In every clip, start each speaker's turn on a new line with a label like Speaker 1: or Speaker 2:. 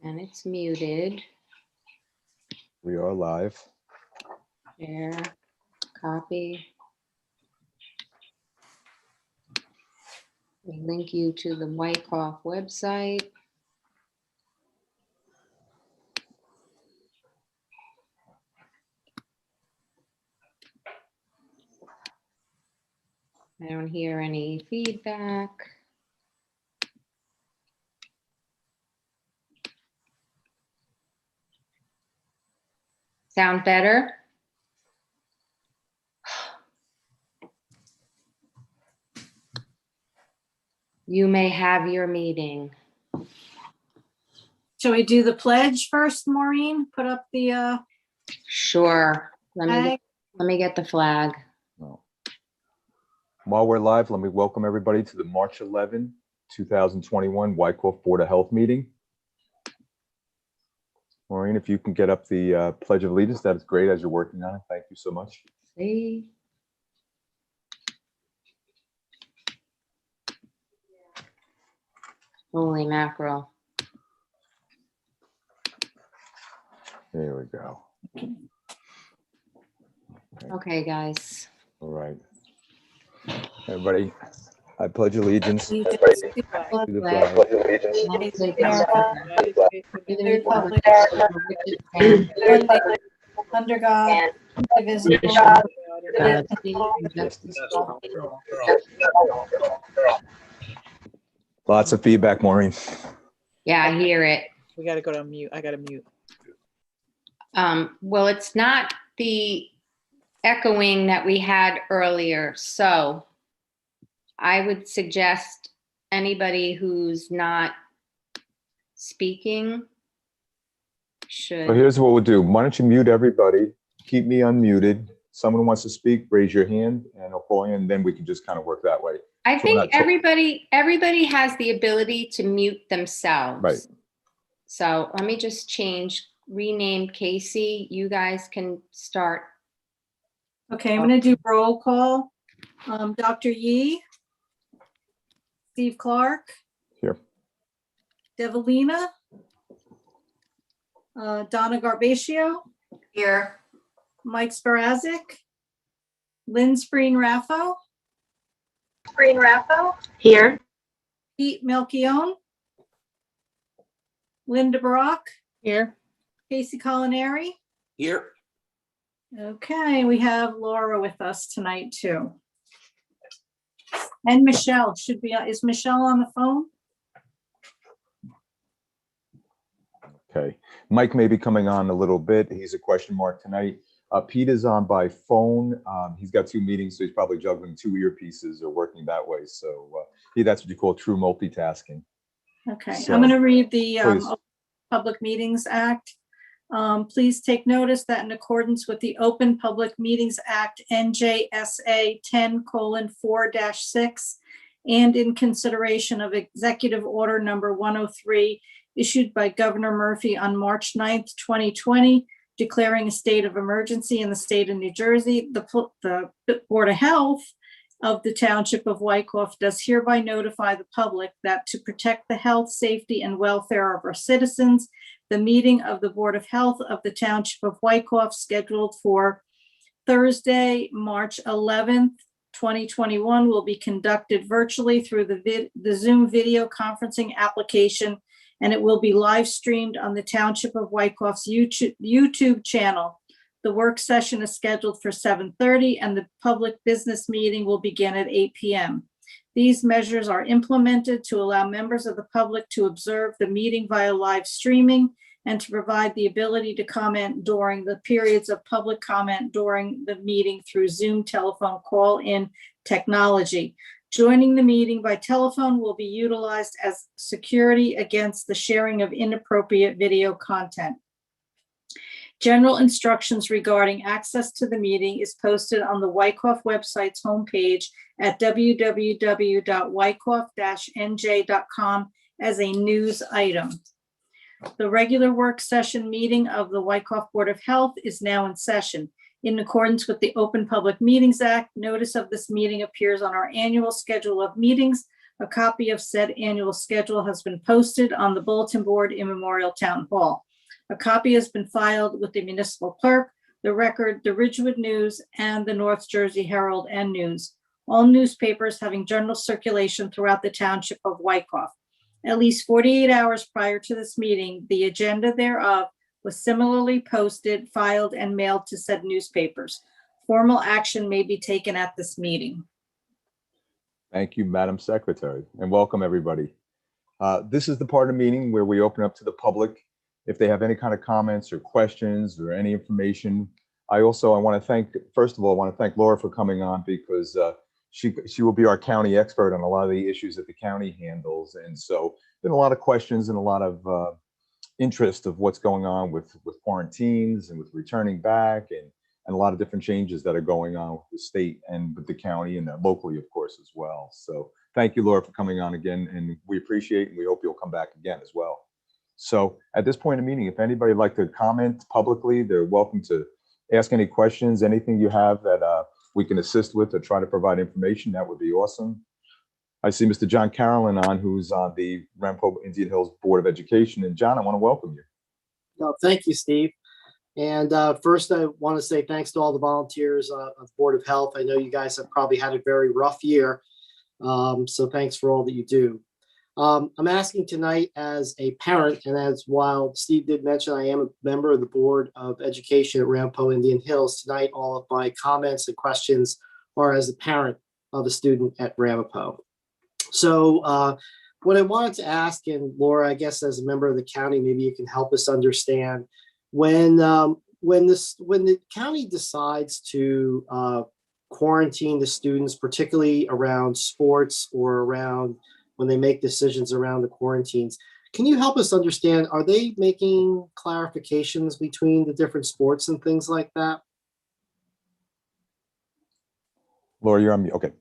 Speaker 1: And it's muted.
Speaker 2: We are live.
Speaker 1: Share, copy. We link you to the Wyckoff website. I don't hear any feedback. Sound better? You may have your meeting.
Speaker 3: Shall we do the pledge first, Maureen? Put up the
Speaker 1: Sure. Let me get the flag.
Speaker 2: No. While we're live, let me welcome everybody to the March 11, 2021 Wyckoff Board of Health meeting. Maureen, if you can get up the Pledge of Allegiance, that is great as you're working on it. Thank you so much.
Speaker 1: See? Holy mackerel.
Speaker 2: There we go.
Speaker 1: Okay, guys.
Speaker 2: All right. Everybody, I pledge allegiance to the flag
Speaker 3: under God, indivisible.
Speaker 2: Lots of feedback, Maureen.
Speaker 1: Yeah, I hear it.
Speaker 4: We got to go to mute. I got to mute.
Speaker 1: Well, it's not the echoing that we had earlier. So I would suggest anybody who's not speaking should.
Speaker 2: So here's what we'll do. Why don't you mute everybody? Keep me unmuted. Someone wants to speak, raise your hand and I'll call you, and then we can just kind of work that way.
Speaker 1: I
Speaker 2: So we're
Speaker 1: think
Speaker 2: not
Speaker 1: everybody has the ability to mute themselves.
Speaker 2: Right.
Speaker 1: So let me just rename Casey. You guys can start.
Speaker 3: Okay, I'm going to do roll call. Dr. Yee, Steve Clark.
Speaker 2: Here.
Speaker 3: Devalina. Donna Garbatio.
Speaker 1: Here.
Speaker 3: Mike Sparazic. Lynn Spreen-Raffo.
Speaker 5: Here.
Speaker 3: Pete Melchione. Linda Barak.
Speaker 4: Here.
Speaker 3: Casey Collinari.
Speaker 5: Here.
Speaker 3: Okay, we have Laura with us tonight too. And Michelle is Michelle on the phone?
Speaker 2: Okay. Mike may be coming on a little bit. He's a question mark tonight. Pete is on by phone. He's got 2 meetings, so he's probably juggling 2 earpieces or working that way. So that's what you call true multitasking.
Speaker 3: Okay,
Speaker 2: So,
Speaker 3: I'm going to read the
Speaker 2: please.
Speaker 3: Public Meetings Act. Please take notice that in accordance with the Open Public Meetings Act, NJSA 10:4-6, and in consideration of Executive Order Number 103, issued by Governor Murphy on March 9th, 2020, declaring a state of emergency in the state of New Jersey, the Board of Health of the Township of Wyckoff does hereby notify the public that to protect the health, safety, and welfare of our citizens, the meeting of the Board of Health of the Township of Wyckoff scheduled for Thursday, March 11th, 2021 will be conducted virtually through the Zoom video conferencing application, and it will be live streamed on the Township of Wyckoff's YouTube channel. The work session is scheduled for 7:30 and the public business meeting will begin at 8 p.m. These measures are implemented to allow members of the public to observe the meeting via live streaming and to provide the ability to comment during the periods of public comment during the meeting through Zoom telephone call-in technology. Joining the meeting by telephone will be utilized as security against the sharing of inappropriate video content. General instructions regarding access to the meeting is posted on the Wyckoff website's homepage at www.wyckoff-nj.com as a news item. The regular work session meeting of the Wyckoff Board of Health is now in session. In accordance with the Open Public Meetings Act, notice of this meeting appears on our annual schedule of meetings A copy of said annual schedule has been posted on the bulletin board in Memorial Town Hall. A copy has been filed with the municipal clerk, the Record, the Ridgewood News, and the North Jersey Herald and News, all newspapers having general circulation throughout the township of Wykoff. At least 48 hours prior to this meeting, the agenda thereof was similarly posted, filed, and mailed to said newspapers. Formal action may be taken at this meeting.
Speaker 2: Thank you, Madam Secretary, and welcome everybody. This is the part of the meeting where we open up to the public if they have any kind of comments or questions or any information. I want to thank, first of all, I want to thank Laura for coming on because she will be our county expert on a lot of the issues that the county handles. And so been a lot of questions and a lot of interest of what's going on with quarantines and with returning back and a lot of different changes that are going on with the state and with the county and locally, of course, as well. So thank you, Laura, for coming on again, and we appreciate and we hope you'll come back again as well. So at this point in the meeting, if anybody would like to comment publicly, they're welcome to ask any questions, anything you have that we can assist with or try to provide information. That would be awesome. I see Mr. John Carolyn on, who's on the Ramapo Indian Hills Board of Education. And John, I want to welcome you.
Speaker 5: No, thank you, Steve. And first, I want to say thanks to all the volunteers of the Board of Health. I know you guys have probably had a very rough year, so thanks for all that you do. I'm asking tonight as a parent, and as while Steve did mention, I am a member of the Board of Education at Ramapo Indian Hills. Tonight, all of my comments and questions are as a parent of a student at Ramapo. So what I wanted to ask, and Laura, I guess as a member of the county, maybe you can help us understand when the county decides to quarantine the students, particularly around sports or around when they make decisions around the quarantines. Can you help us understand, are they making clarifications between the different sports and things like that?
Speaker 2: Laura, you're on mute. Okay.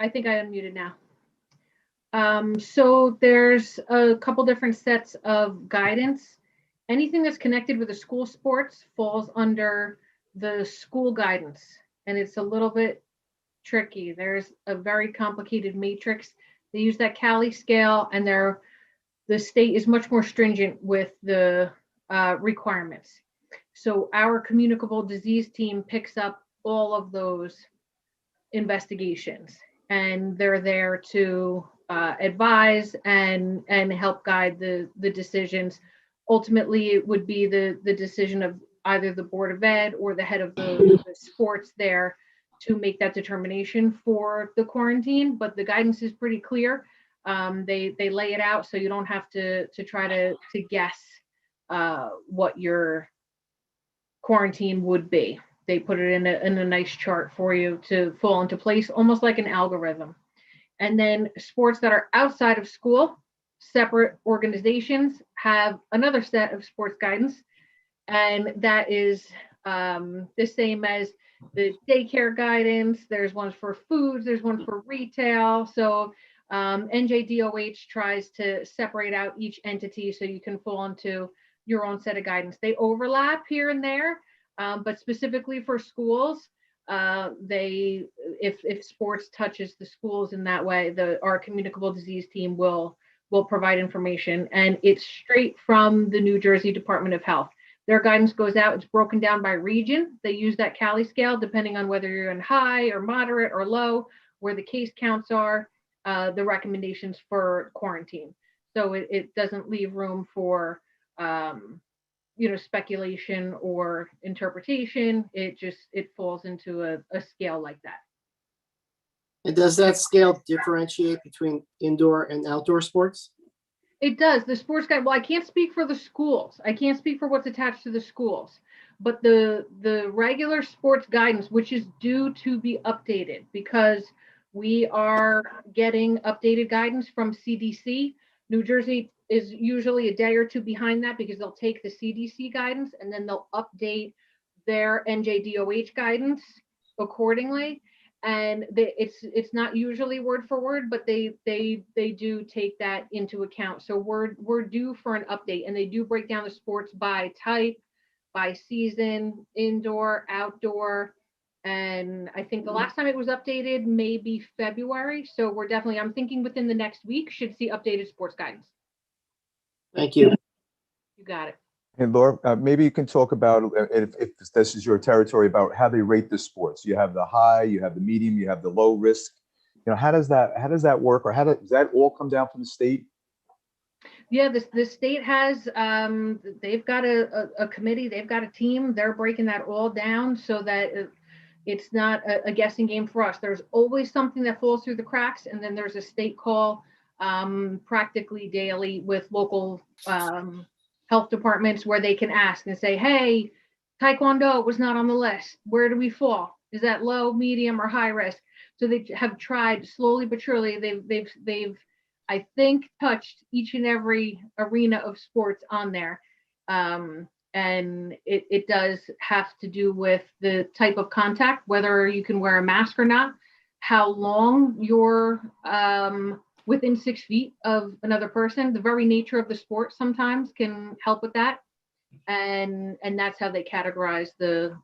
Speaker 6: I think I unmuted now. So there's a couple different sets of guidance. Anything that's connected with the school sports falls under the school guidance, and it's a little bit tricky. There's a very complicated matrix. They use that Cali scale, and the state is much more stringent with the requirements. So our communicable disease team picks up all of those investigations, and they're there to advise and help guide the decisions. Ultimately, it would be the decision of either the Board of Ed or the head of the sports there to make that determination for the quarantine, but the guidance is pretty clear. They lay it out so you don't have to try to guess what your quarantine would be. They put it in a nice chart for you to fall into place, almost like an algorithm. And then sports that are outside of school, separate organizations have another set of sports guidance, and that is the same as the daycare guidance. There's one for foods, there's one for retail. So NJDOH tries to separate out each entity so you can fall into your own set of guidance. They overlap here and there, but specifically for schools, if sports touches the schools in that way, our communicable disease team will provide information, and it's straight from the New Jersey Department of Health. Their guidance goes out, it's broken down by region. They use that Cali scale depending on whether you're in high or moderate or low, where the case counts are, the recommendations for quarantine. So it doesn't leave room for speculation or interpretation. It falls into a scale like that.
Speaker 5: And does that scale differentiate between indoor and outdoor sports?
Speaker 6: It does. The sports guide, well, I can't speak for the schools. I can't speak for what's attached to the schools, but the regular sports guidance, which is due to be updated because we are getting updated guidance from CDC. New Jersey is usually a day or two behind that because they'll take the CDC guidance and then they'll update their NJDOH guidance accordingly. And it's not usually word for word, but they do take that into account. So we're due for an update, and they do break down the sports by type, by season, indoor, outdoor, And I think the last time it was updated, maybe February. So we're definitely, I'm thinking within the next week, should see updated sports guidance.
Speaker 5: Thank you.
Speaker 6: You got it.
Speaker 2: And Laura, maybe you can talk about, if this is your territory, about how they rate the sports. You have the high, you have the medium, you have the low risk. You know, how does that work, or does that all come down from the state?
Speaker 6: Yeah, the state has, they've got a committee, they've got a team, they're breaking that all down so that it's not a guessing game for us. There's always something that falls through the cracks, and then there's a state call practically daily with local health departments where they can ask and say, hey, Taekwondo was not on the list. Where do we fall? Is that low, medium, or high risk? So they have tried slowly but surely. They've I think touched each and every arena of sports on there. And it does have to do with the type of contact, whether you can wear a mask or not, how long you're within 6 feet of another person. The very nature of the sport sometimes can help with that. And that's how they categorize the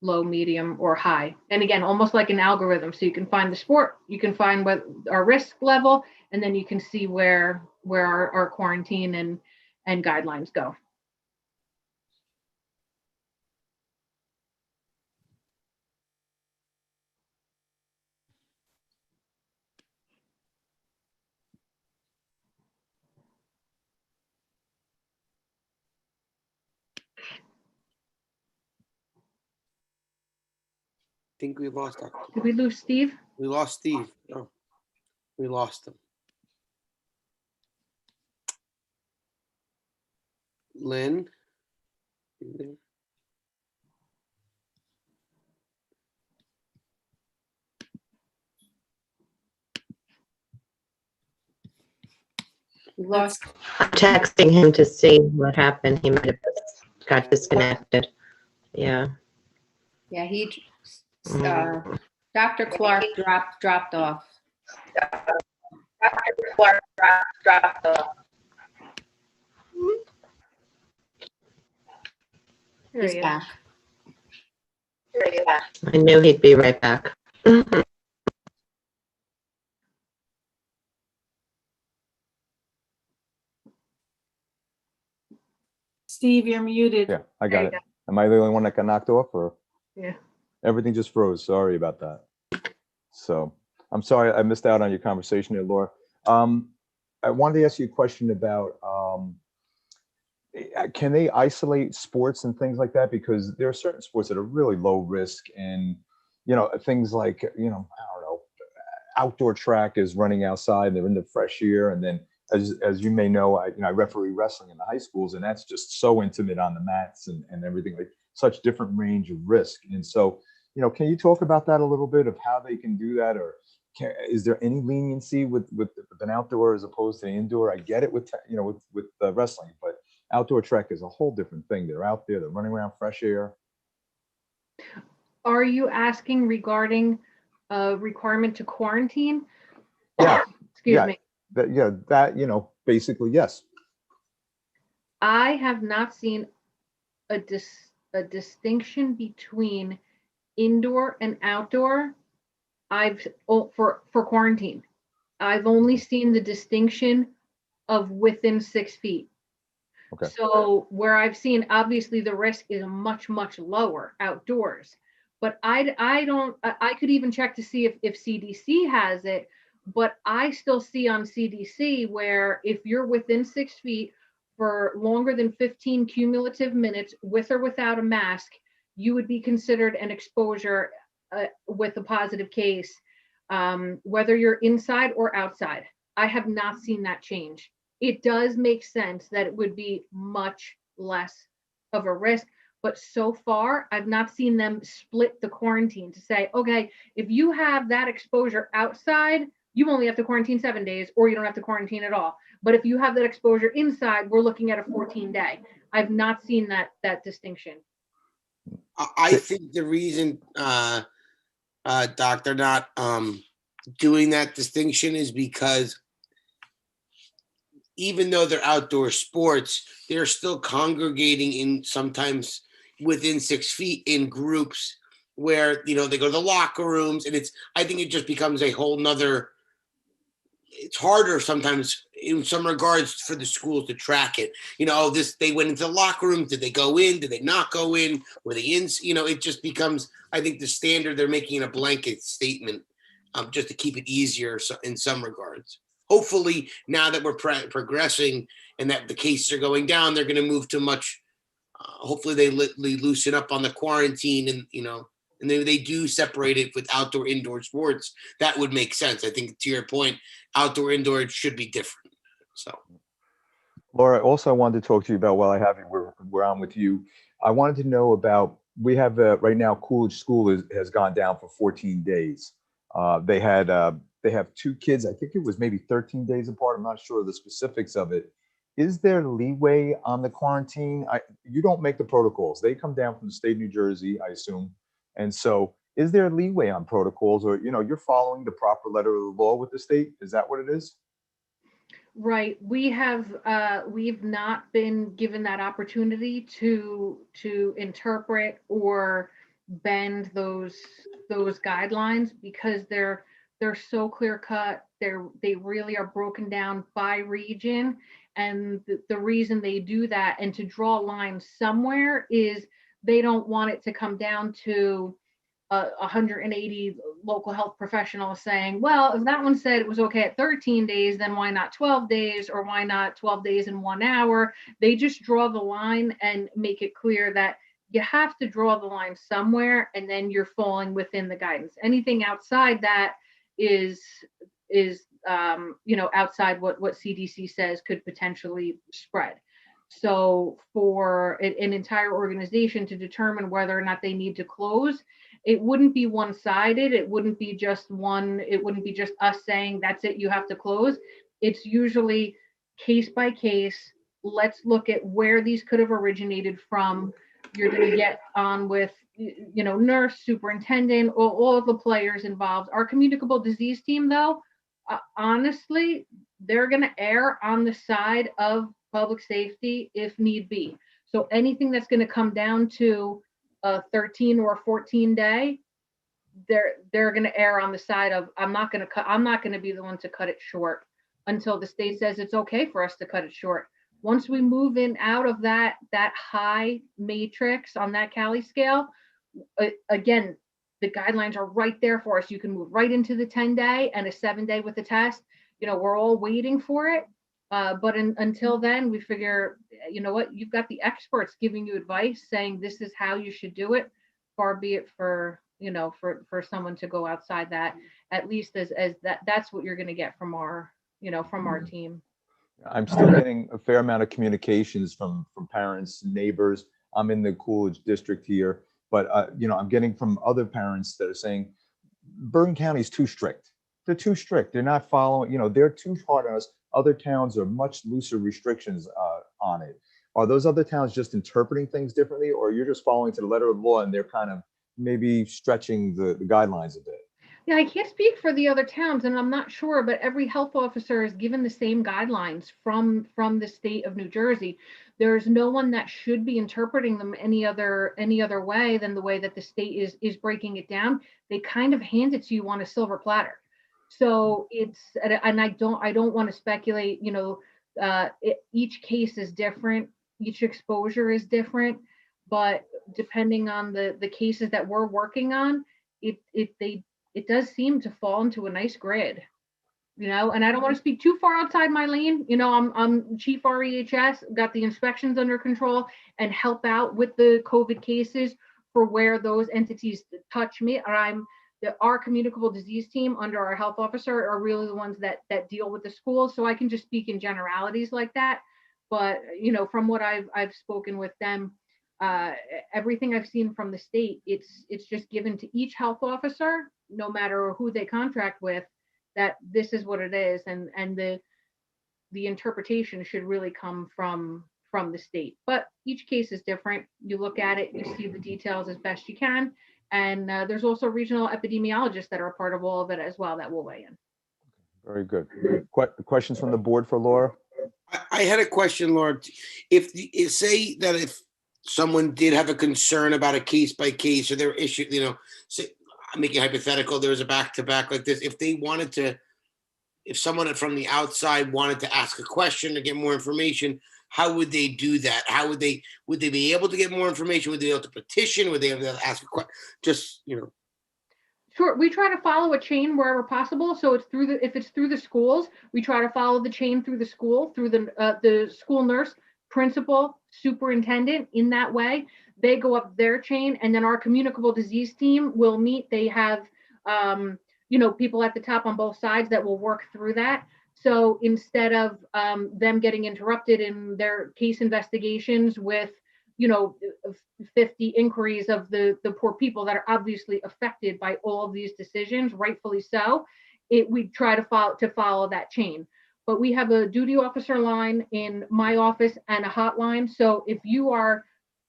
Speaker 6: low, medium, or high. And again, almost like an algorithm. So you can find the sport, you can find what our risk level, and then you can see where our quarantine and guidelines go.
Speaker 7: Think we lost Dr.
Speaker 6: Did we lose Steve?
Speaker 7: We lost Steve. Oh, we lost him. Lynn? You there?
Speaker 1: We lost.
Speaker 8: I'm texting him to see what happened. He might have got disconnected. Yeah.
Speaker 1: Yeah, Dr. Clark dropped off.
Speaker 6: There
Speaker 1: He's
Speaker 6: he is.
Speaker 1: back.
Speaker 8: I knew he'd be right back.
Speaker 3: Steve, you're muted.
Speaker 2: Yeah, I
Speaker 6: There
Speaker 2: got
Speaker 6: you
Speaker 2: it.
Speaker 6: go.
Speaker 2: Am I the only one that got knocked off, or
Speaker 6: Yeah.
Speaker 2: everything just froze? Sorry about that. So I'm sorry I missed out on your conversation there, Laura. I wanted to ask you a question about, can they isolate sports and things like that? Because there are certain sports that are really low risk, and, you know, things like, you know, I don't know, outdoor track is running outside, they're in the fresh air. And then as you may know, I referee wrestling in the high schools, and that's just so intimate on the mats and everything, like such different range of risk. And so, you know, can you talk about that a little bit, of how they can do that? Or is there any leniency with an outdoor as opposed to indoor? I get it with wrestling, but outdoor track is a whole different thing. They're out there, they're running around fresh air.
Speaker 6: Are you asking regarding a requirement to quarantine?
Speaker 2: Yeah.
Speaker 6: Excuse me.
Speaker 2: Basically, yes.
Speaker 6: I have not seen a distinction between indoor and outdoor. For quarantine, I've only seen the distinction of within 6 feet.
Speaker 2: Okay.
Speaker 6: So where I've seen, obviously the risk is much, much lower outdoors, but I could even check to see if CDC has it, but I still see on CDC where if you're within 6 feet for longer than 15 cumulative minutes with or without a mask, you would be considered an exposure with a positive case, whether you're inside or outside. I have not seen that change. It does make sense that it would be much less of a risk, but so far I've not seen them split the quarantine to say, okay, if you have that exposure outside, you only have to quarantine 7 days, or you don't have to quarantine at all. But if you have that exposure inside, we're looking at a 14-day. I've not seen that distinction.
Speaker 7: I think the reason, Doc, they're not doing that distinction is because even though they're outdoor sports, they're still congregating in sometimes within 6 feet in groups where, you know, they go to the locker rooms, and I think it just becomes a whole nother, it's harder sometimes in some regards for the schools to track it. You know, they went into the locker room. Did they go in? Did they not go in? Were they in? You know, it just becomes, I think, the standard. They're making a blanket statement just to keep it easier in some regards. Hopefully, now that we're progressing and that the cases are going down, they're going to move to much. Hopefully, they loosen up on the quarantine, and you know, and they do separate it with outdoor, indoor sports. That would make sense. I think, to your point, outdoor, indoor, it should be different. So,
Speaker 2: Laura, also I wanted to talk to you about, while I have you, we're on with you. I wanted to know about, we have right now Coolidge School has gone down for 14 days. They have 2 kids, I think it was maybe 13 days apart. I'm not sure of the specifics of it. Is there leeway on the quarantine? You don't make the protocols. They come down from the state of New Jersey, I assume. And so is there leeway on protocols, or, you know, you're following the proper letter of the law with the state? Is that what it is?
Speaker 6: Right. We've not been given that opportunity to interpret or bend those guidelines, because they're so clear cut. They really are broken down by region. And the reason they do that and to draw lines somewhere is they don't want it to come down to 180 local health professionals saying, well, if that one said it was okay at 13 days, then why not 12 days, or why not 12 days in 1 hour? They just draw the line and make it clear that you have to draw the line somewhere, and then you're falling within the guidance. Anything outside that is outside what CDC says could potentially spread. So for an entire organization to determine whether or not they need to close, it wouldn't be one-sided. It wouldn't be just us saying that's it, you have to close. It's usually case by case. Let's look at where these could have originated from. You're going to get on with, nurse, superintendent, all of the players involved. Our communicable disease team, though, honestly, they're going to err on the side of public safety if need be. So anything that's going to come down to a 13 or 14 day, they're going to err on the side of, I'm not going to be the one to cut it short until the state says it's okay for us to cut it short. Once we move in out of that high matrix on that Cali scale, again, the guidelines are right there for us. You can move right into the 10-day and a 7-day with the test. We're all waiting for it. But until then, we figure, you know what, you've got the experts giving you advice saying this is how you should do it. Far be it for someone to go outside that, at least as that's what you're going to get from our team.
Speaker 2: I'm still getting a fair amount of communications from parents, neighbors. I'm in the Coolidge district here, but I'm getting from other parents that are saying Bergen County is too strict. They're too strict. They're not following, they're too hard on us. Other towns are much looser restrictions on it. Are those other towns just interpreting things differently, or you're just following to the letter of the law and they're kind of maybe stretching the guidelines a bit?
Speaker 6: Yeah, I can't speak for the other towns, and I'm not sure, but every health officer is given the same guidelines from the state of New Jersey. There's no one that should be interpreting them any other way than the way that the state is breaking it down. They kind of hand it to you on a silver platter. So and I don't want to speculate, each case is different, each exposure is different, but depending on the cases that we're working on, it does seem to fall into a nice grid, and I don't want to speak too far outside my lane. I'm chief REHS, got the inspections under control and help out with the COVID cases for where those entities touch me. Our communicable disease team under our health officer are really the ones that deal with the schools. So I can just speak in generalities like that. But, from what I've spoken with them, everything I've seen from the state, it's just given to each health officer, no matter who they contract with, that this is what it is. And the interpretation should really come from the state. But each case is different. You look at it, you see the details as best you can. And there's also regional epidemiologists that are a part of all of it as well that will weigh in.
Speaker 2: Very good. Questions from the board for Laura?
Speaker 7: I had a question, Laura. Say that if someone did have a concern about a case by case, or their issue, say, I'm making hypothetical, there was a back-to-back like this, if someone from the outside wanted to ask a question to get more information, how would they do that? Would they be able to get more information? Would they be able to petition? Would they be able to ask a question? Just,
Speaker 6: Sure, we try to follow a chain wherever possible. So it's if it's through the schools, we try to follow the chain through the school, through the school nurse, principal, superintendent. In that way, they go up their chain, and then our communicable disease team will meet. They have, people at the top on both sides that will work through that. So instead of them getting interrupted in their case investigations with 50 inquiries of the poor people that are obviously affected by all of these decisions, rightfully so, we try to follow that chain. But we have a duty officer line in my office and a hotline. So if you are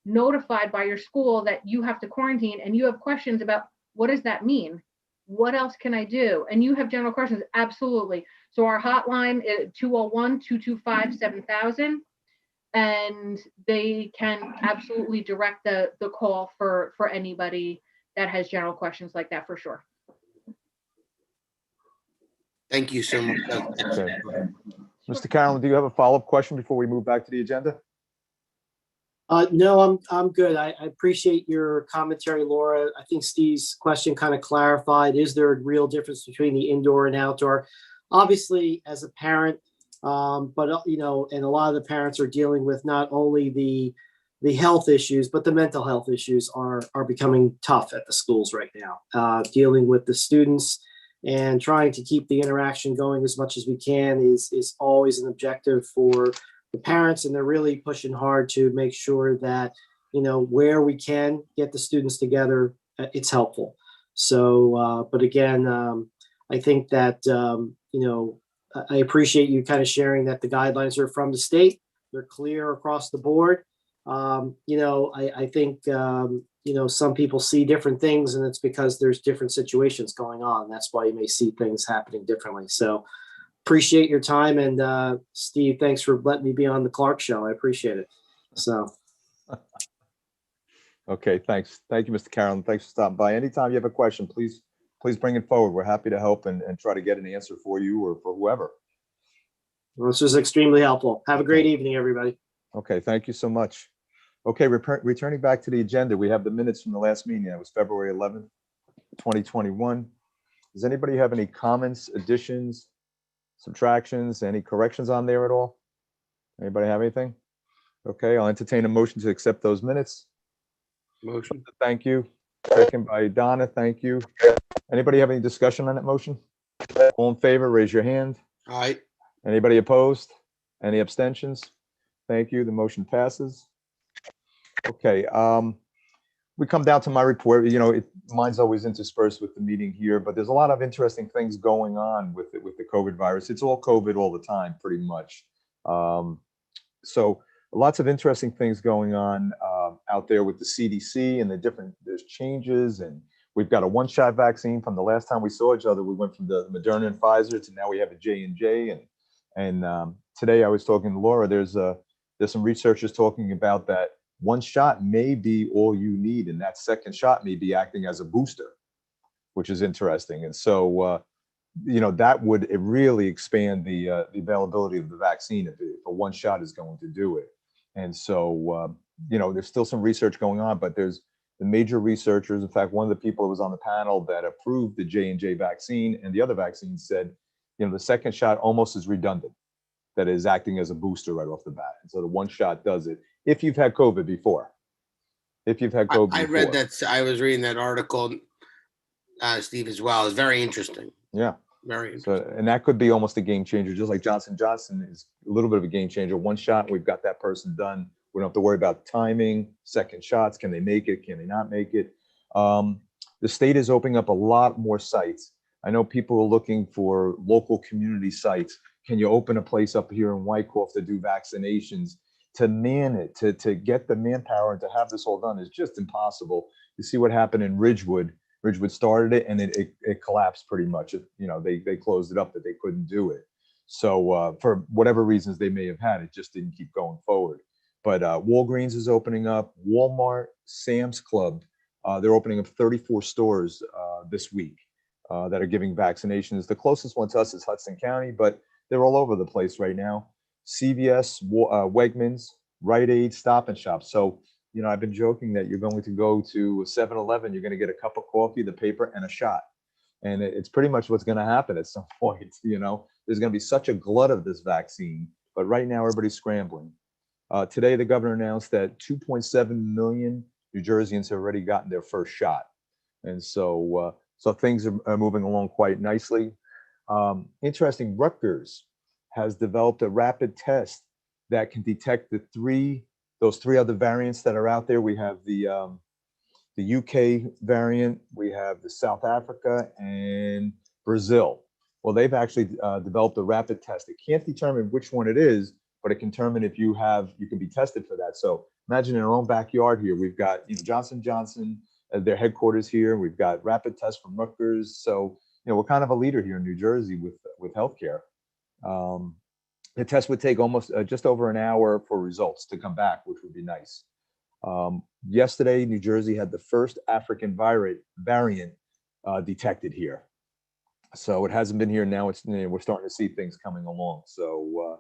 Speaker 6: notified by your school that you have to quarantine and you have questions about what does that mean? What else can I do? And you have general questions, absolutely. So our hotline is 201-225-7000. And they can absolutely direct the call for anybody that has general questions like that, for sure.
Speaker 7: thank you so much.
Speaker 2: Okay. Mr. Carroll, do you have a follow-up question before we move back to the agenda?
Speaker 5: No, I'm good. I appreciate your commentary, Laura. I think Steve's question kind of clarified, is there a real difference between the indoor and outdoor? Obviously, as a parent, but and a lot of the parents are dealing with not only the health issues, but the mental health issues are becoming tough at the schools right now. Dealing with the students and trying to keep the interaction going as much as we can is always an objective for the parents, and they're really pushing hard to make sure that where we can get the students together, it's helpful. So, but again, I think that I appreciate you kind of sharing that the guidelines are from the state. They're clear across the board. I think, some people see different things, and it's because there's different situations going on. That's why you may see things happening differently. So appreciate your time. And Steve, thanks for letting me be on the Clark Show. I appreciate it. So.
Speaker 2: Okay, thanks. Thank you, Mr. Carroll. Thanks for stopping by. Anytime you have a question, please bring it forward. We're happy to help and try to get an answer for you or for whoever.
Speaker 5: Well, this was extremely helpful. Have a great evening, everybody.
Speaker 2: Okay, thank you so much. Okay, returning back to the agenda, we have the minutes from the last meeting. That was February 11th, 2021. Does anybody have any comments, additions, subtractions, any corrections on there at all? Anybody have anything? Okay, I'll entertain a motion to accept those minutes.
Speaker 7: Motion.
Speaker 2: Thank you. Second by Donna, thank you. Anybody have any discussion on that motion? All in favor, raise your hand.
Speaker 7: Aye.
Speaker 2: Anybody opposed? Any abstentions? Thank you. The motion passes. Okay, we come down to my report. Mine's always interspersed with the meeting here, but there's a lot of interesting things going on with the COVID virus. It's all COVID all the time, pretty much. So lots of interesting things going on out there with the CDC and there's changes, and we've got a one-shot vaccine. From the last time we saw each other, we went from the Moderna and Pfizer to now we have a J&J. And today I was talking to Laura. There's some researchers talking about that one shot may be all you need, and that second shot may be acting as a booster, which is interesting. And so, that would really expand the availability of the vaccine if a one shot is going to do it. And so, there's still some research going on, but there's the major researchers. In fact, one of the people who was on the panel that approved the J&J vaccine and the other vaccine said, the second shot almost is redundant, that is acting as a booster right off the bat. And so the one shot does it if you've had COVID before.
Speaker 7: I read that. I was reading that article, Steve, as well. It's very interesting.
Speaker 2: Yeah.
Speaker 7: Very interesting.
Speaker 2: So, and that could be almost a game changer, just like Johnson & Johnson is a little bit of a game changer. One shot, we've got that person done. We don't have to worry about timing, second shots. Can they make it? Can they not make it? The state is opening up a lot more sites. I know people are looking for local community sites. Can you open a place up here in Wyckoff to do vaccinations? To man it, to get the manpower and to have this all done is just impossible. You see what happened in Ridgewood. Ridgewood started it and it collapsed pretty much. They closed it up that they couldn't do it. So for whatever reasons they may have had, it just didn't keep going forward. But Walgreens is opening up, Walmart, Sam's Club, they're opening up 34 stores this week that are giving vaccinations. The closest one to us is Hudson County, but they're all over the place right now. CVS, Wegmans, Rite Aid, Stop and Shop. So, you know, I've been joking that you're going to go to 7-Eleven, you're going to get a cup of coffee, the paper, and a shot. And it's pretty much what's going to happen at some point. You know, there's going to be such a glut of this vaccine, but right now everybody's scrambling. Today, the governor announced that 2.7 million New Jerseyans have already gotten their first shot. And so, so things are moving along quite nicely. Interesting, Rutgers has developed a rapid test that can detect those three other variants that are out there. We have the UK variant, we have the South Africa and Brazil. Well, they've actually developed a rapid test. It can't determine which one it is, but it can determine if you can be tested for that. So imagine in our own backyard here, we've got, you know, Johnson & Johnson, their headquarters here. We've got rapid tests from Rutgers. So, you know, we're kind of a leader here in New Jersey with healthcare. The test would take almost just over an hour for results to come back, which would be nice. Yesterday, New Jersey had the first African variant detected here. So it hasn't been here. Now it's, you know, we're starting to see things coming along. So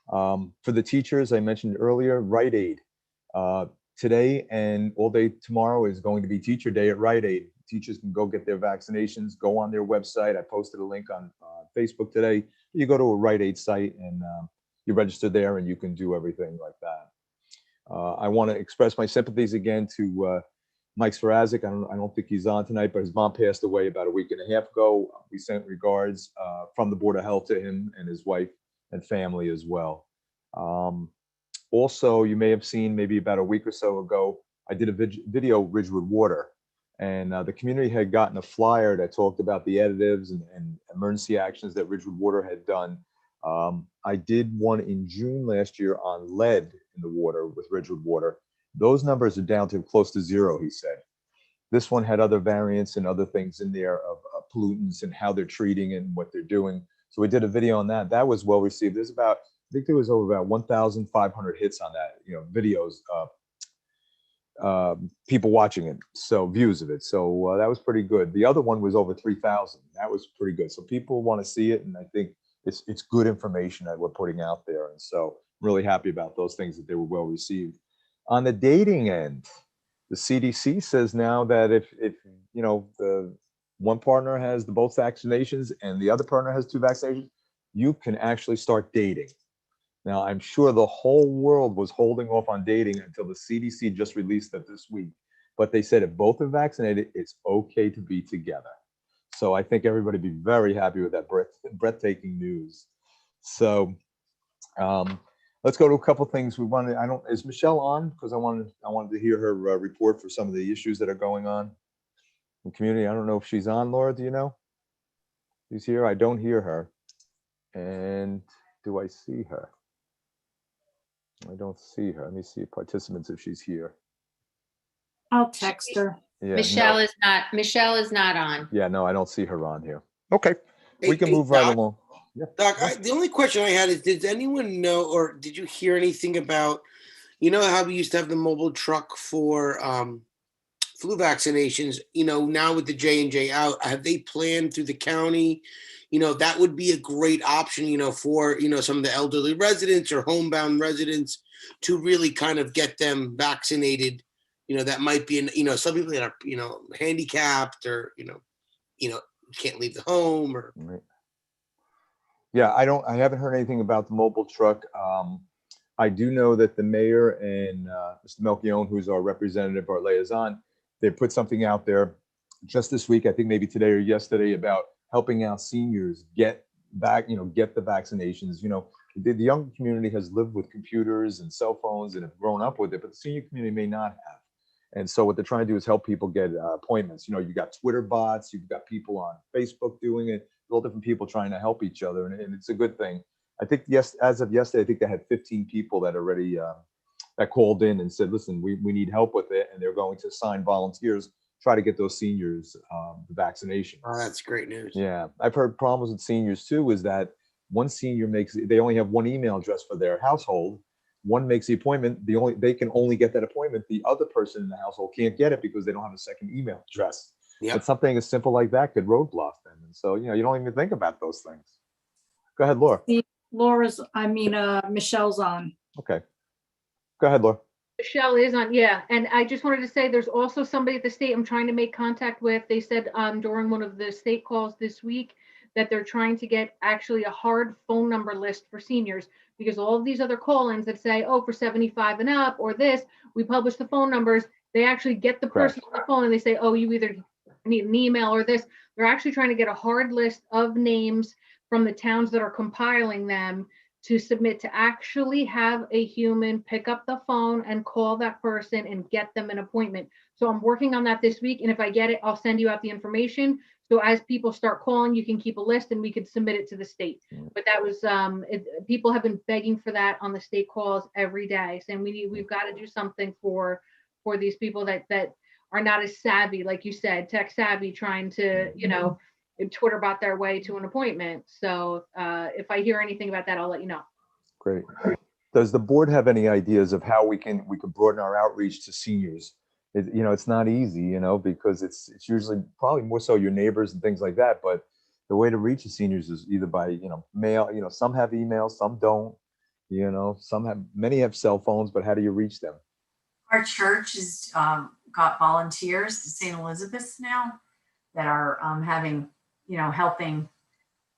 Speaker 2: for the teachers, I mentioned earlier, Rite Aid. Today and all day tomorrow is going to be Teacher Day at Rite Aid. Teachers can go get their vaccinations, go on their website. I posted a link on Facebook today. You go to a Rite Aid site and you register there and you can do everything like that. I want to express my sympathies again to Mike Svarazic. I don't think he's on tonight, but his mom passed away about a week and a half ago. We sent regards from the Board of Health to him and his wife and family as well. Also, you may have seen maybe about a week or so ago, I did a video, Ridgewood Water, and the community had gotten a flyer that talked about the additives and emergency actions that Ridgewood Water had done. I did one in June last year on lead in the water with Ridgewood Water. Those numbers are down to close to zero, he said. This one had other variants and other things in there of pollutants and how they're treating and what they're doing. So we did a video on that. That was well received. There's about, I think there was over about 1,500 hits on that, you know, videos, people watching it, so views of it. So that was pretty good. The other one was over 3,000. That was pretty good. So people want to see it, and I think it's good information that we're putting out there. And so I'm really happy about those things, that they were well received. On the dating end, the CDC says now that if you know, the one partner has both vaccinations and the other partner has 2 vaccinations, you can actually start dating. Now, I'm sure the whole world was holding off on dating until the CDC just released it this week. But they said if both are vaccinated, it's okay to be together. So I think everybody would be very happy with that breathtaking news. So let's go to a couple of things we wanted. Is Michelle on? Because I wanted to hear her report for some of the issues that are going on in the community. I don't know if she's on, Laura. Do you know? She's here. I don't hear her. And do I see her? I don't see her. Let me see participants if she's here.
Speaker 3: I'll text her.
Speaker 2: Yeah,
Speaker 1: Michelle is not on.
Speaker 2: Yeah, no, I don't see her on here. Okay,
Speaker 7: Hey,
Speaker 2: we can
Speaker 7: hey,
Speaker 2: move right
Speaker 7: Doc.
Speaker 2: along. Yeah.
Speaker 7: Doc, the only question I had is, did anyone know, or did you hear anything about, you know how we used to have the mobile truck for flu vaccinations? You know, now with the J&J out, have they planned through the county? You know, that would be a great option, you know, for, you know, some of the elderly residents or homebound residents to really kind of get them vaccinated. You know, that might be, you know, some people that are, you know, handicapped or, you know, can't leave the home or.
Speaker 2: Right. Yeah, I haven't heard anything about the mobile truck. I do know that the mayor and Mr. Melchione, who's our representative, our liaison, they put something out there just this week, I think maybe today or yesterday, about helping out seniors get back, get the vaccinations. You know, the young community has lived with computers and cell phones and have grown up with it, but the senior community may not have. And so what they're trying to do is help people get appointments. You know, you got Twitter bots, you've got people on Facebook doing it, all different people trying to help each other. And it's a good thing. I think, yes, as of yesterday, I think they had 15 people that already that called in and said, listen, we need help with it. And they're going to assign volunteers, try to get those seniors the vaccination.
Speaker 7: Oh, that's great news.
Speaker 2: Yeah, I've heard problems with seniors too, is that one senior they only have one email address for their household. one makes the appointment, they can only get that appointment. The other person in the household can't get it because they don't have a second email address.
Speaker 7: Yep.
Speaker 2: But something as simple like that could roadblock them. And so, you don't even think about those things. Go ahead, Laura.
Speaker 3: Michelle's on.
Speaker 2: Okay. Go ahead, Laura.
Speaker 6: Michelle is on, yeah. And I just wanted to say there's also somebody at the state I'm trying to make contact with. They said during one of the state calls this week that they're trying to get actually a hard phone number list for seniors, because all of these other call-ins that say, oh, for 75 and up or this, we publish the phone numbers. They actually get the person on the phone and they say, oh, you either need an email or this. They're actually trying to get a hard list of names from the towns that are compiling them to submit, to actually have a human pick up the phone and call that person and get them an appointment. So I'm working on that this week. And if I get it, I'll send you out the information. So as people start calling, you can keep a list and we could submit it to the state. But that was, people have been begging for that on the state calls every day, saying we've got to do something for these people that are not as savvy, like you said, tech savvy, trying to, Twitter bot their way to an appointment. So if I hear anything about that, I'll let you know.
Speaker 2: Great. Does the board have any ideas of how we can broaden our outreach to seniors? It's not easy, because it's usually probably more so your neighbors and things like that. But the way to reach the seniors is either by, mail, some have emails, some don't, many have cell phones, but how do you reach them?
Speaker 9: Our church has got volunteers, the St. Elizabeth's now, that are having, helping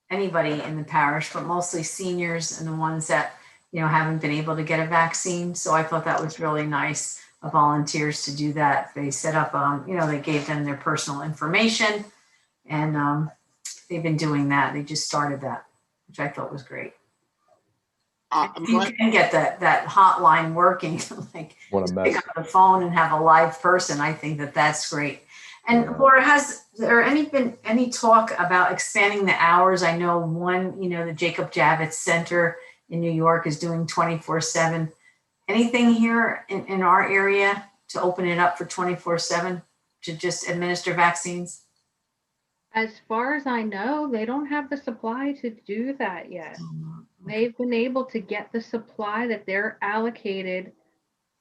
Speaker 9: anybody in the parish, but mostly seniors and the ones that, haven't been able to get a vaccine. So I thought that was really nice of volunteers to do that. They set up, they gave them their personal information, and they've been doing that. They just started that, which I thought was great. You can get that hotline working, like pick up the phone and have a live person. I think that's great. And Laura, has there been any talk about expanding the hours? I know the Jacob Javits Center in New York is doing 24/7. Anything here in our area to open it up for 24/7 to just administer vaccines?
Speaker 6: As far as I know, they don't have the supply to do that yet. They've been able to get the supply that they're allocated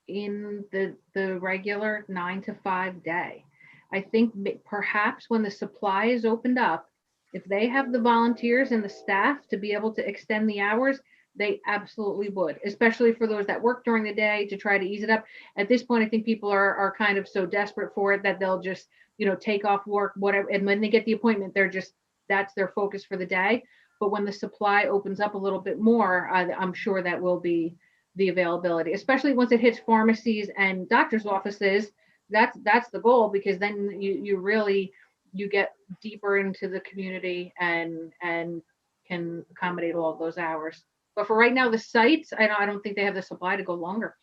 Speaker 6: in the regular 9 to 5 day. I think perhaps when the supply is opened up, if they have the volunteers and the staff to be able to extend the hours, they absolutely would, especially for those that work during the day to try to ease it up. At this point, I think people are kind of so desperate for it that they'll just, take off work, whatever. And when they get the appointment, that's their focus for the day. But when the supply opens up a little bit more, I'm sure that will be the availability, especially once it hits pharmacies and doctors' offices. That's the goal, because then you get deeper into the community and can accommodate all of those hours. But for right now, the sites, I don't think they have the supply to go longer.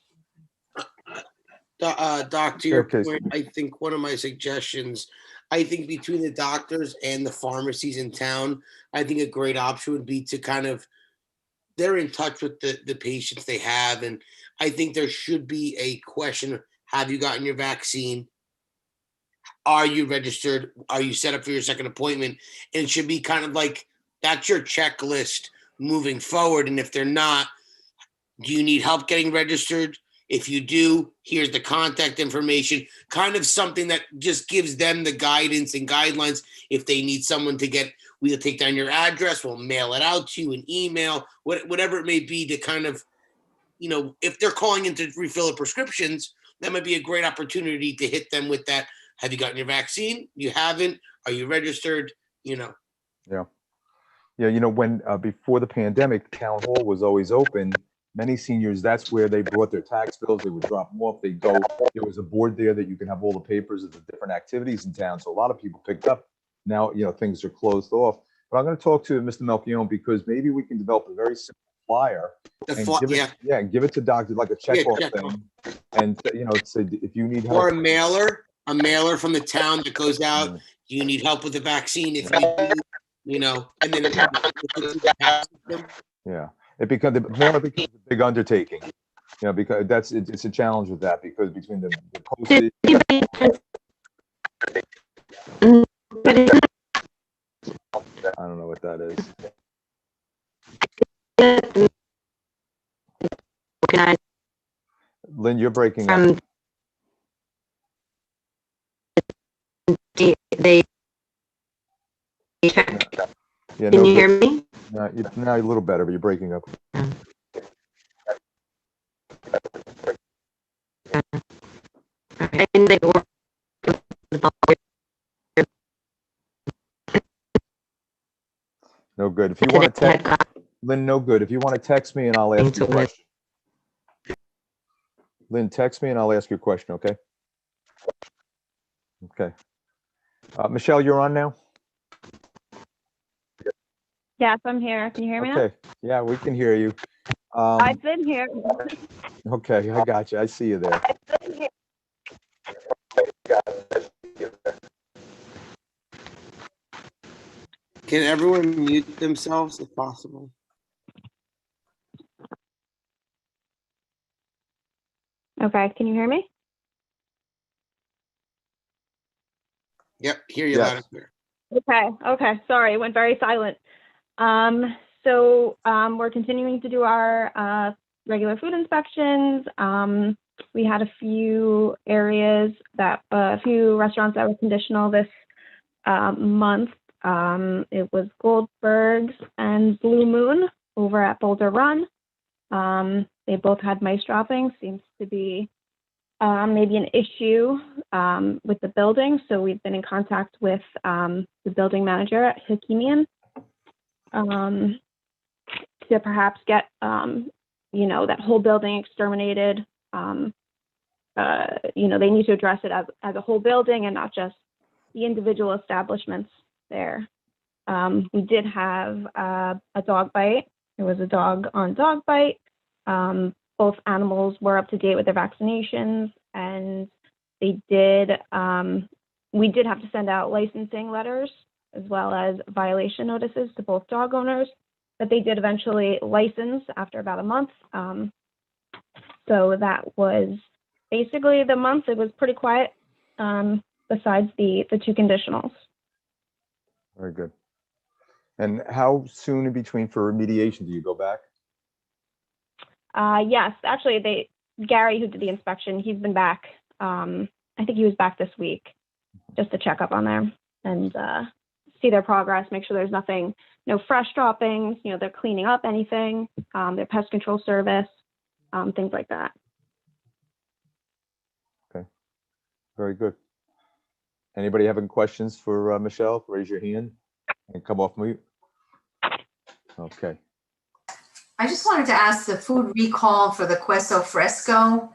Speaker 7: Doc, to your point, I think one of my suggestions, I think between the doctors and the pharmacies in town, I think a great option would be to they're in touch with the patients they have. And I think there should be a question: have you gotten your vaccine? Are you registered? Are you set up for your second appointment? And it should be kind of like, that's your checklist moving forward. And if they're not, do you need help getting registered? If you do, here's the contact information, kind of something that just gives them the guidance and guidelines. If they need someone we'll take down your address, we'll mail it out to you, an email, whatever it may be, to kind of, if they're calling in to refill their prescriptions, that might be a great opportunity to hit them with that. Have you gotten your vaccine? You haven't? Are you registered?
Speaker 2: Yeah. When before the pandemic, town hall was always open. Many seniors, that's where they brought their tax bills. They would drop them off. They'd go. There was a board there that you can have all the papers of the different activities in town. So a lot of people picked up. Now, things are closed off. But I'm going to talk to Mr. Melchione, because maybe we can develop a very simple flyer and give it to doctors, like a check-off thing. And say, if you need help,
Speaker 7: or a mailer from the town that goes out. Do you need help with the vaccine? If you do, and then
Speaker 2: it becomes a big undertaking, because it's a challenge with that, because between the postage. I don't know what that is. Lynn, you're breaking up.
Speaker 8: They,
Speaker 2: Yeah,
Speaker 8: can
Speaker 2: no
Speaker 8: you hear
Speaker 2: good.
Speaker 8: me?
Speaker 2: Now you're a little better, but you're breaking up.
Speaker 8: And they were
Speaker 2: No good. If you want to
Speaker 8: had
Speaker 2: text, Lynn, no good. If you want to text me and I'll ask you a
Speaker 8: Into it.
Speaker 2: question. Lynn, text me and I'll ask you a question, okay? Okay. Michelle, you're on now?
Speaker 10: Yes, I'm here. Can you hear me now?
Speaker 2: Okay. Yeah, we can hear you.
Speaker 10: I've been here.
Speaker 2: Okay, I got you. I see you there.
Speaker 7: Can everyone mute themselves if possible?
Speaker 10: Okay, can you hear me?
Speaker 7: Yep, hear you
Speaker 2: Yes.
Speaker 7: loud and clear.
Speaker 10: Okay. Sorry, it went very silent. We're continuing to do our regular food inspections. We had a few restaurants that were conditional this month. It was Goldberg's and Blue Moon over at Boulder Run. They both had mice droppings. Seems to be maybe an issue with the building. So we've been in contact with the building manager at Hikimian to perhaps get, that whole building exterminated. They need to address it as a whole building and not just the individual establishments there. We did have a dog bite. There was a dog on dog bite. Both animals were up to date with their vaccinations, and we did have to send out licensing letters as well as violation notices to both dog owners that they did eventually license after about a month. So that was basically the month. It was pretty quiet besides the two conditionals.
Speaker 2: Very good. And how soon in between for remediation do you go back?
Speaker 10: Yes, actually, Gary, who did the inspection, he's been back. I think he was back this week just to check up on them and see their progress, make sure there's no fresh droppings, they're cleaning up anything, their pest control service, things like that.
Speaker 2: Okay, very good. Anybody having questions for Michelle? Raise your hand and come off mute. Okay.
Speaker 9: I just wanted to ask the food recall for the Queso Fresco.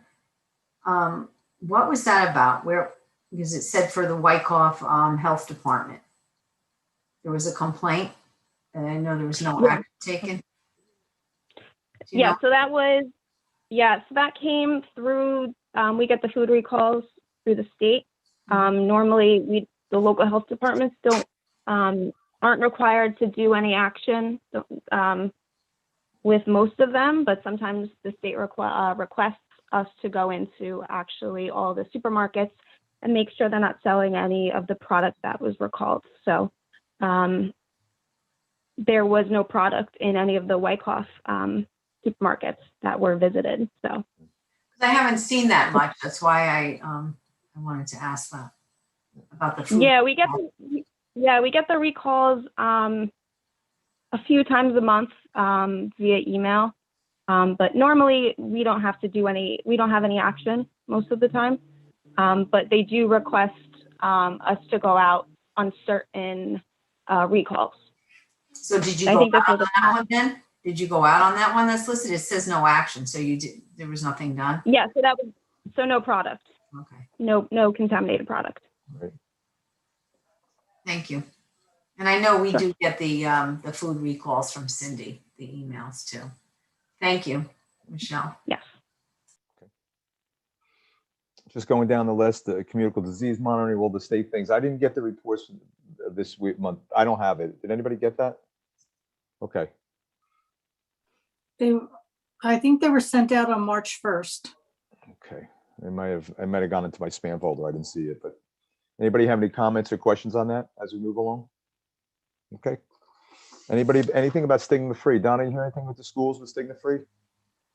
Speaker 9: What was that about? Because it said for the Wyckoff Health Department. There was a complaint, and I know there was no action taken. Do you know?
Speaker 10: So that came through, we get the food recalls through the state. Normally, the local health departments aren't required to do any action with most of them, but sometimes the state requests us to go into actually all the supermarkets and make sure they're not selling any of the product that was recalled. So there was no product in any of the Wyckoff supermarkets that were visited. So
Speaker 9: I haven't seen that much. That's why I wanted to ask that about the food.
Speaker 10: Yeah, we get the recalls a few times a month via email. But normally we don't have any action most of the time. But they do request us to go out on certain recalls.
Speaker 9: So did you go out on that one then? Did you go out on that one that's listed? It says no action. So there was nothing done?
Speaker 10: Yeah, so no product.
Speaker 9: Okay.
Speaker 10: No contaminated product.
Speaker 2: Right.
Speaker 9: Thank you. And I know we do get the food recalls from Cindy, the emails too. Thank you, Michelle.
Speaker 10: Yes.
Speaker 2: Just going down the list, the communicable disease monitoring, all the state things. I didn't get the reports this month. I don't have it. Did anybody get that? Okay.
Speaker 3: I think they were sent out on March 1st.
Speaker 2: Okay. I might have gone into my spam folder. I didn't see it, but anybody have any comments or questions on that as we move along? Okay. Anything about stigma free? Donna, you hear anything with the schools with stigma free?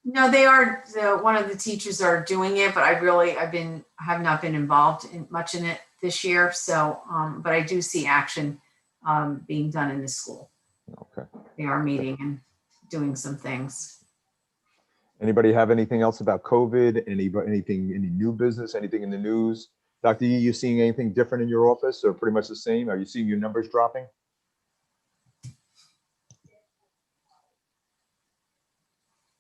Speaker 9: No, they are, one of the teachers are doing it, but have not been involved much in it this year. So, but I do see action being done in the school.
Speaker 2: Okay.
Speaker 9: They are meeting and doing some things.
Speaker 2: Anybody have anything else about COVID? Any new business, anything in the news? Dr. Yee, you seeing anything different in your office or pretty much the same? Are you seeing your numbers dropping?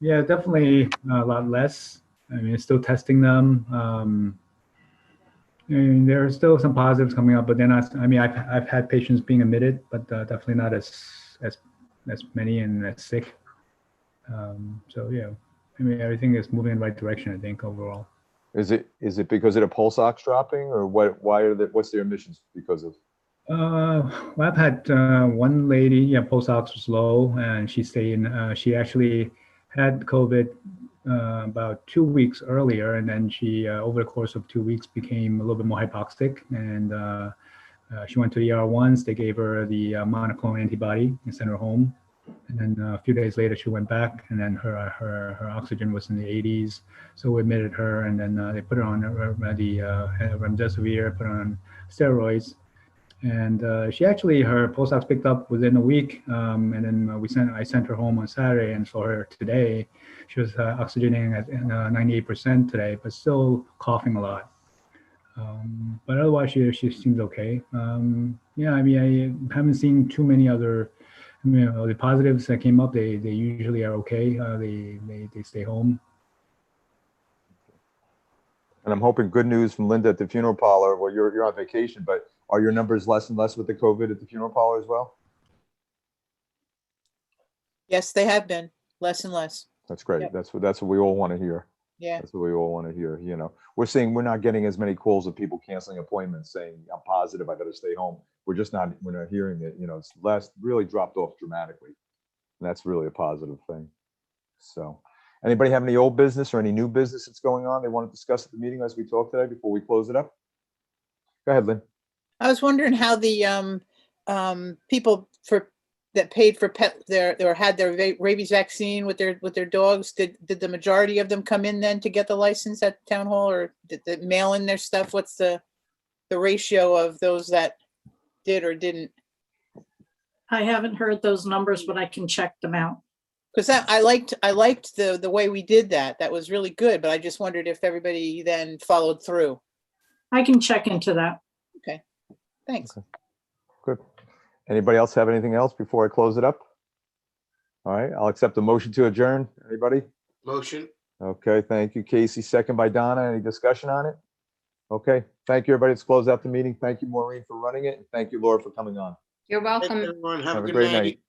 Speaker 11: Yeah, definitely a lot less. I mean, still testing them. And there are still some positives coming up, but they're not. I mean, I've had patients being admitted, but definitely not as many and as sick. So yeah, I mean, everything is moving in the right direction, I think, overall.
Speaker 2: Is it because of the pulse ox dropping, or what? What's their emissions because of?
Speaker 11: Well, I've had one lady, yeah, pulse ox was low, and she stayed in. She actually had COVID about 2 weeks earlier, and then she, over the course of 2 weeks, became a little bit more hypoxic, and she went to the ER once. They gave her the monoclonal antibody and sent her home. And then a few days later, she went back, and then her oxygen was in the 80s. So we admitted her, and then they put her on the remdesivir, put her on steroids. And she actually, her pulse ox picked up within a week. And then I sent her home on Saturday and saw her today. She was oxygenating at 98% today, but still coughing a lot. But otherwise, she seems okay. Yeah, I mean, I haven't seen too many other, the positives that came up. They usually are okay. They stay home.
Speaker 2: And I'm hoping good news from Linda at the funeral parlor. Well, you're on vacation, but are your numbers less and less with the COVID at the funeral parlor as well?
Speaker 4: Yes, they have been less and less.
Speaker 2: That's great.
Speaker 4: Yep.
Speaker 2: That's what we all want to hear.
Speaker 4: Yeah.
Speaker 2: That's what we all want to hear. You know, we're not getting as many calls of people canceling appointments saying, I'm positive, I better stay home. We're not hearing it. You know, it's really dropped off dramatically. And that's really a positive thing. So anybody have any old business or any new business that's going on they want to discuss at the meeting as we talk today before we close it up? Go ahead, Lynn.
Speaker 4: I was wondering how the people that paid for had their rabies vaccine with their dogs. Did the majority of them come in then to get the license at town hall, or did they mail in their stuff? What's the ratio of those that did or didn't?
Speaker 3: I haven't heard those numbers, but I can check them out.
Speaker 4: Because I liked the way we did that. That was really good. But I just wondered if everybody then followed through.
Speaker 3: I can check into that.
Speaker 4: Okay, thanks.
Speaker 2: Okay. Good. Anybody else have anything else before I close it up? All right, I'll accept the motion to adjourn. Anybody?
Speaker 7: Motion.
Speaker 2: Okay, thank you, Casey. Second by Donna. Any discussion on it? Okay, thank you, everybody. Let's close out the meeting. Thank you, Maureen, for running it. And thank you, Laura, for coming on.
Speaker 1: You're
Speaker 7: Thanks,
Speaker 1: welcome.
Speaker 7: everyone. Have a good
Speaker 2: great
Speaker 7: night.
Speaker 2: night.